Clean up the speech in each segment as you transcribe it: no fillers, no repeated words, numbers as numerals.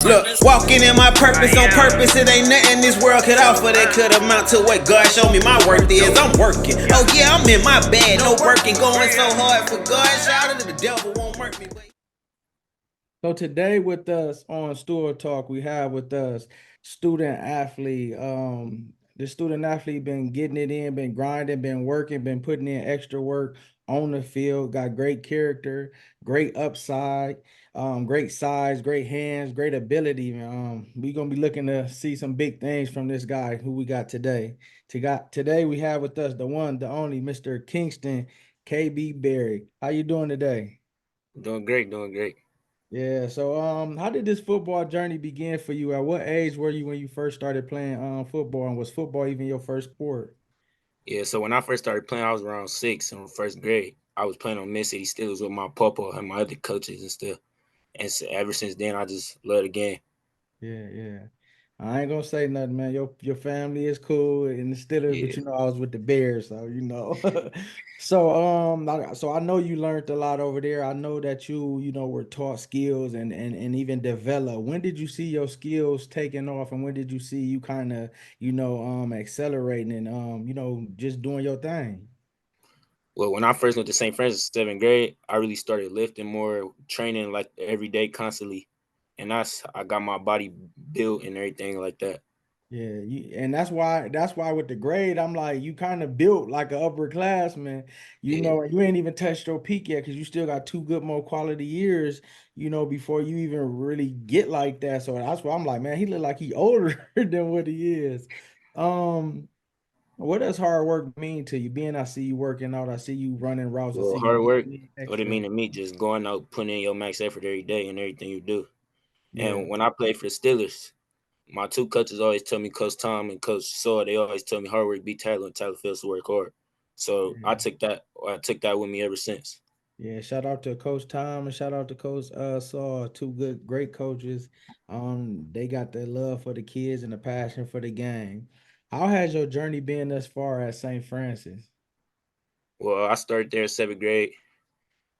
Look, walking in my purpose on purpose. It ain't nothing this world could offer that could amount to what God showed me my worth is. I'm working. Oh yeah, I'm in my bag. No working, going so hard for God. Shout out to the devil, won't murk me. So today with us on Stewart Talk, we have with us student athlete. The student athlete been getting it in, been grinding, been working, been putting in extra work on the field. Got great character, great upside, great size, great hands, great ability. We gonna be looking to see some big things from this guy who we got today. Today we have with us the one, the only Mr. Kingston KB Berry. How you doing today? Doing great, doing great. Yeah, so how did this football journey begin for you? At what age were you when you first started playing football, and was football even your first sport? Yeah, so when I first started playing, I was around 6 in first grade. I was playing on Misty Steelers with my papa and my other coaches and stuff. And so ever since then, I just love the game. Yeah, yeah. I ain't gonna say nothing, man. Your family is cool and the Steelers, but Yeah. you know I was with the Bears, so you know. So so I know you learned a lot over there. I know that you know were taught skills and even developed. When did you see your skills taking off, and when did you see you kind of accelerating and just doing your thing? Well, when I first went to St. Francis, 7th grade, I really started lifting more, training like every day constantly. And I got my body built and everything like that. Yeah, and that's why with the grade, I'm like, you kind of built like an upperclassman, Yeah. and you ain't even touched your peak yet because you still got two good more quality years, before you even really get like that. So that's why I'm like, man, he look like he older than what he is. Um, what does hard work mean to you? Being I see you working out, I see you running routes, I Well, see you hard work, getting what it extra. mean to me, just going out, putting in your max effort every day and everything you do. Yeah, And when I played for the Steelers, my two coaches always tell me, Coach Tom and Coach Saw, they always tell me hard work beat talent and talent fails to work hard. So yeah. I took that with me ever since. Yeah, shout out to Coach Tom and shout out to Coach Saw, two great coaches. They got the love for the kids and the passion for the game. How has your journey been thus far at St. Francis? Well, I started there in 7th grade.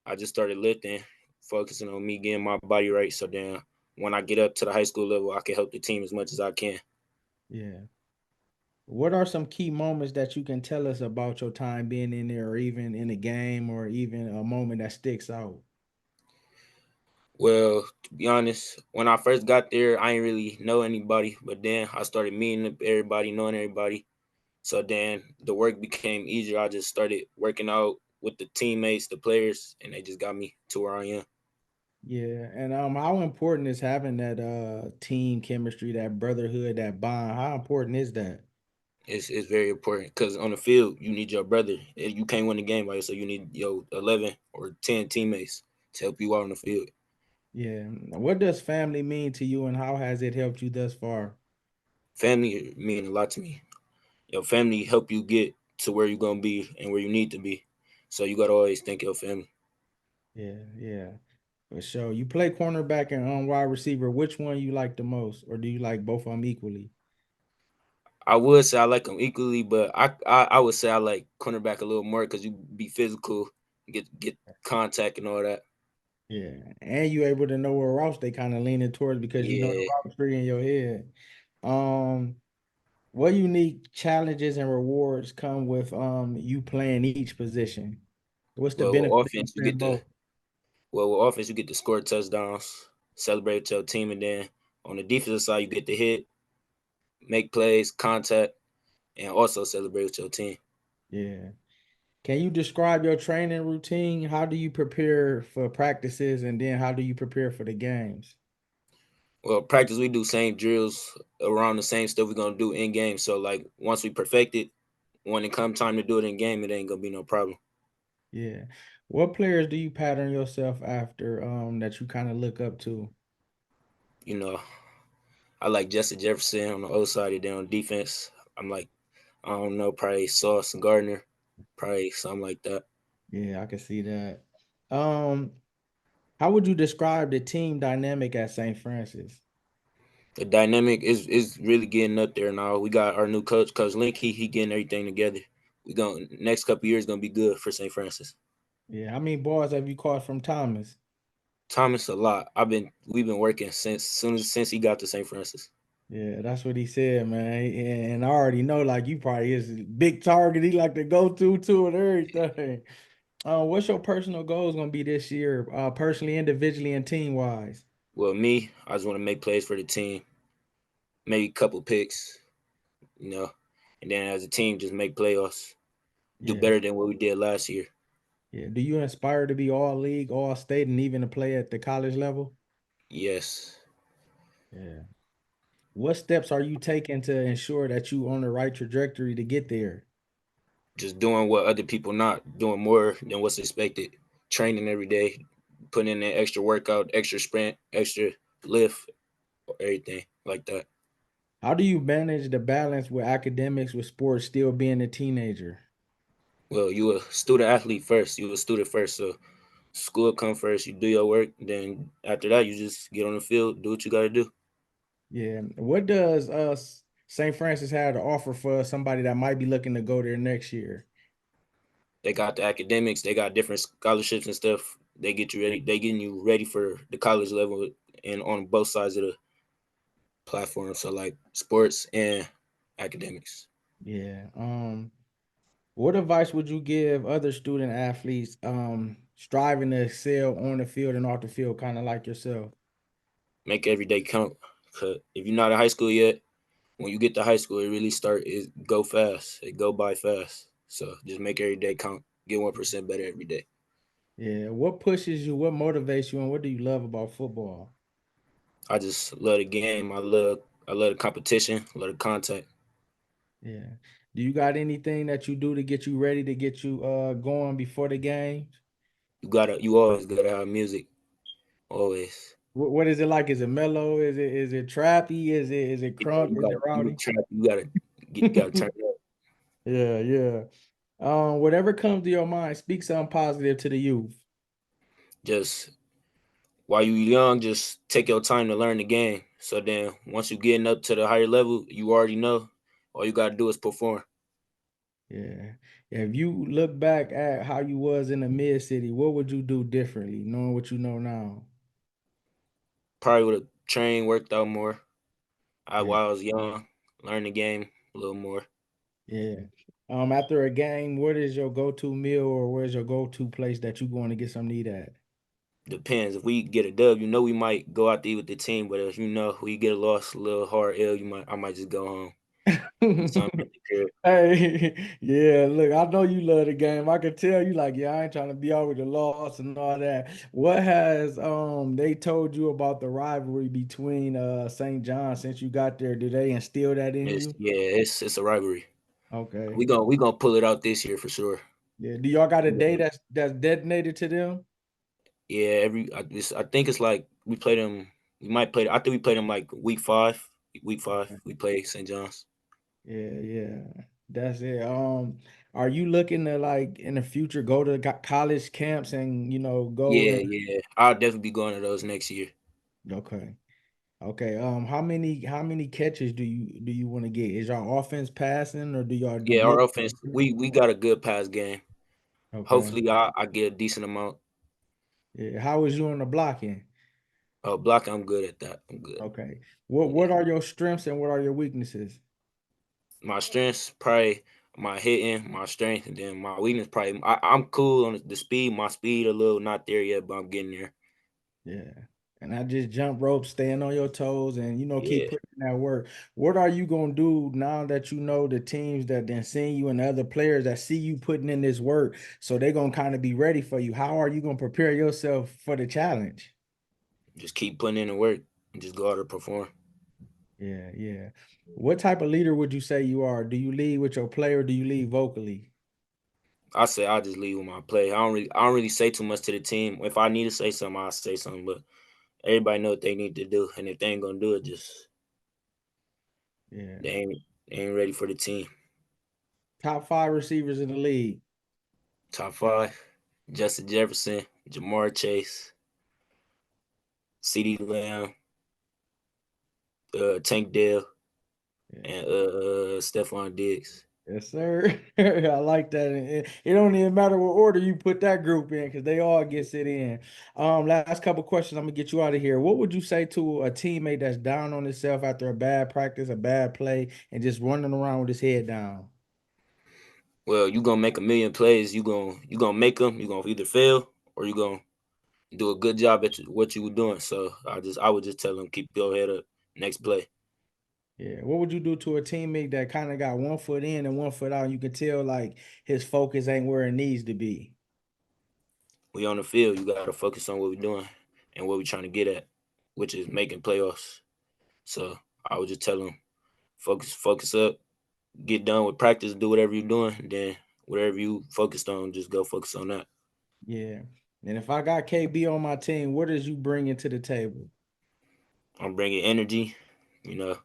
I just started lifting, focusing on me getting my body right. So then when I get up to the high school level, I can help the team as much as I can. Yeah. What are some key moments that you can tell us about your time being in there, or even in a game, or even a moment that sticks out? Well, to be honest, when I first got there, I didn't really know anybody, but then I started meeting everybody, knowing everybody. So then the work became easier. I just started working out with the teammates, the players, and they just got me to where I am. Yeah, and how important is having that team chemistry, that brotherhood, that bond? How important is that? It's very important because on the field you need your brother. You can't win the game by yourself. You need your 11 or 10 teammates to help you out on the field. Yeah. What does family mean to you and how has it helped you thus far? Family mean a lot to me. Your family help you get to where you're gonna be and where you need to be. So you gotta always think your family. Yeah, yeah. For sure. You play cornerback and wide receiver. Which one you like the most, or do you like both of them equally? I would say I like them equally, but I would say I like cornerback a little more because you be physical, get contact and all that. Yeah. And you able to know what routes they kind of leaning towards because you know the Yeah. route tree in your head. Um, what unique challenges and rewards come with you playing each position? What's the Well, benefit with of you offense you playing get the both? with offense you get to score touchdowns, celebrate your team, and then on the defensive side you get to hit, make plays, contact, and also celebrate with your team. Yeah. Can you describe your training routine? How do you prepare for practices and then how do you prepare for the games? Well, practice we do same drills around the same stuff we're gonna do in game. So like once we perfect it, when it come time to do it in game, it ain't gonna be no problem. Yeah. What players do you pattern yourself after that you kind of look up to? You know, I like Jesse Jefferson on the O side, and then on defense, I'm like, I don't know, probably Sauce and Gardner, probably something like that. Yeah, I can see that. Um, how would you describe the team dynamic at St. Francis? The dynamic is really getting up there now. We got our new coach, Coach Linky. He getting everything together. We going next couple years gonna be good for St. Francis. Yeah, how many balls have you caught from Thomas? Thomas a lot. We've been working since he got to St. Francis. Yeah, that's what he said, man. And I already know, like, you probably is a big target. He like to go to and everything. What's your personal goals gonna be this year? Personally, individually, and team wise. Well, me, I just want to make plays for the team, maybe a couple picks, you know, and then as a team, just make playoffs, do Yeah, better than what we did last year. yeah. Do you aspire to be all league, all state, and even to play at the college level? Yes, Yeah. What steps are you taking to ensure that you on the right trajectory to get there? just doing what other people not doing more than what's expected. Training every day, putting in an extra workout, extra sprint, extra lift, everything like that. How do you manage the balance with academics with sports still being a teenager? Well, you a student athlete first. You a student first, so school come first. You do your work, then after that, you just get on the field, do what you got to do. Yeah. What does St. Francis have to offer for somebody that might be looking to go there next year? They got the academics, they got different scholarships and stuff. They get you ready. They getting you ready for the college level and on both sides of the platform. So like sports and academics. Yeah. What advice would you give other student athletes striving to excel on the field and off the field, kind of like yourself? Make every day count. 'Cause if you're not in high school yet, when you get to high school, it really it go fast. It go by fast. So just make every day count. Get 1% better every day. Yeah. What pushes you? What motivates you? And what do you love about football? I just love the game. I love the competition. I love the contact. Yeah. Do you got anything that you do to get you ready to get you going before the game? You always gotta have music. Always. What is it like? Is it mellow? Is it trappy? Is it crunk? Is it You rowdy? try. You gotta turn it up. Yeah, yeah. Whatever comes to your mind, speak something positive to the youth. Just while you young, just take your time to learn the game. So then once you getting up to the higher level, you already know. All you gotta do is perform. Yeah. If you look back at how you was in the mid city, what would you do differently, knowing what you know now? Probably would have trained, worked out more. Yeah, While I was young, learn the game a little more. yeah. After a game, what is your go-to meal or where's your go-to place that you going to get some to eat at? Depends. If we get a dub, we might go out to eat with the team. But if we get a loss, a little hard L, I might just go home. Eat something at the crib. Hey, yeah, look, I know you love the game. I can tell you like, yeah, I ain't trying to be out with the loss and all that. What has they told you about the rivalry between St. John since you got there? Did they instill that in you? It's a rivalry. Okay. We gonna pull it out this year for sure. Yeah. Do y'all got a day that's detonated to them? Yeah, I think it's like we played them. We might play. I think we played them like week 5. Week 5, we play St. John's. Yeah, yeah. That's it. Are you looking to like in the future go to college camps and go Yeah, and yeah. I'll definitely be going to those next year. okay. Okay. How many catches do you want to get? Is y'all offense passing or do y'all do Yeah, our both? offense. We got a good pass game. Okay. Hopefully, I get a decent amount. Yeah. How is you on the blocking? Blocking, I'm good at that. I'm good. Okay. What Yeah. what are your strengths and what are your weaknesses? My strengths probably my hitting, my strength, and then my weakness probably I'm cool on the speed. My speed a little not there yet, but I'm getting there. Yeah. And I just jump rope, staying on your toes, and keep Yeah, putting in that work. What are you gonna do now that you know the teams that then seeing you and the other players that see you putting in this work, so they're gonna kind of be ready for you? How are you gonna prepare yourself for the challenge? just keep putting in the work and just go out and perform. Yeah, yeah. What type of leader would you say you are? Do you lead with your play or do you lead vocally? I say I just leave with my play. I don't really say too much to the team. If I need to say something, I'll say something. But everybody know what they need to do, and if they ain't gonna do it, just Yeah. they ain't ready for the team. Top five receivers in the league. Top 5: Justin Jefferson, Jamar Chase, CeeDee Lamb, Tank Dell, Yeah. and Stephon Diggs. Yes, sir. I like that. And it don't even matter what order you put that group in because they all gets it in. Last couple questions. I'm gonna get you out of here. What would you say to a teammate that's down on himself after a bad practice, a bad play, and just running around with his head down? Well, you gonna make a million plays. You gonna make them. You gonna either fail or you gonna do a good job at what you were doing. So I would just tell them keep your head up. Next play. Yeah. What would you do to a teammate that kind of got one foot in and one foot out? You can tell like his focus ain't where it needs to be. We on the field. You gotta focus on what we're doing and what we're trying to get at, which is making playoffs. So I would just tell them focus up, get done with practice, do whatever you're doing, then whatever you focused on, just go focus on that. Yeah. And if I got KB on my team, what is you bringing to the table? I'm bringing energy, you know,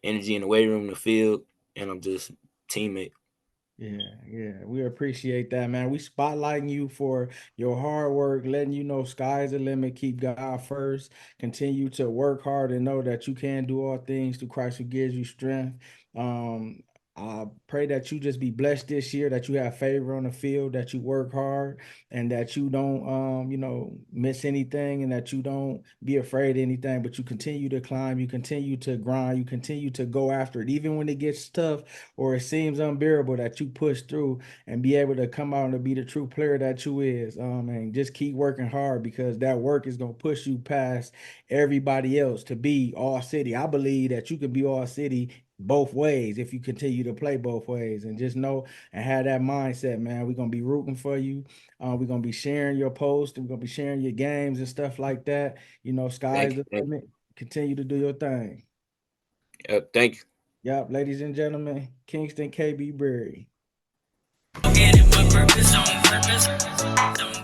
energy in the weight room, the field, and I'm just teammate. Yeah, we appreciate that, man. We spotlighting you for your hard work, letting you know sky's the limit. Keep God first. Continue to work hard and know that you can do all things through Christ who gives you strength. I pray that you just be blessed this year, that you have favor on the field, that you work hard, and that you don't, miss anything, and that you don't be afraid of anything, but you continue to climb, you continue to grind, you continue to go after it, even when it gets tough or it seems unbearable, that you push through and be able to come out and to be the true player that you is. And just keep working hard because that work is gonna push you past everybody else to be all city. I believe that you can be all city both ways if you continue to play both ways, and just know and have that mindset, man. We're gonna be rooting for you. We're gonna be sharing your posts, we're gonna be sharing your games and stuff like that. Sky's Thank you. the limit. Continue to do your thing. Yep, thank you. Yep, ladies and gentlemen, Kingston KB Berry. Get it, my purpose on purpose. Don't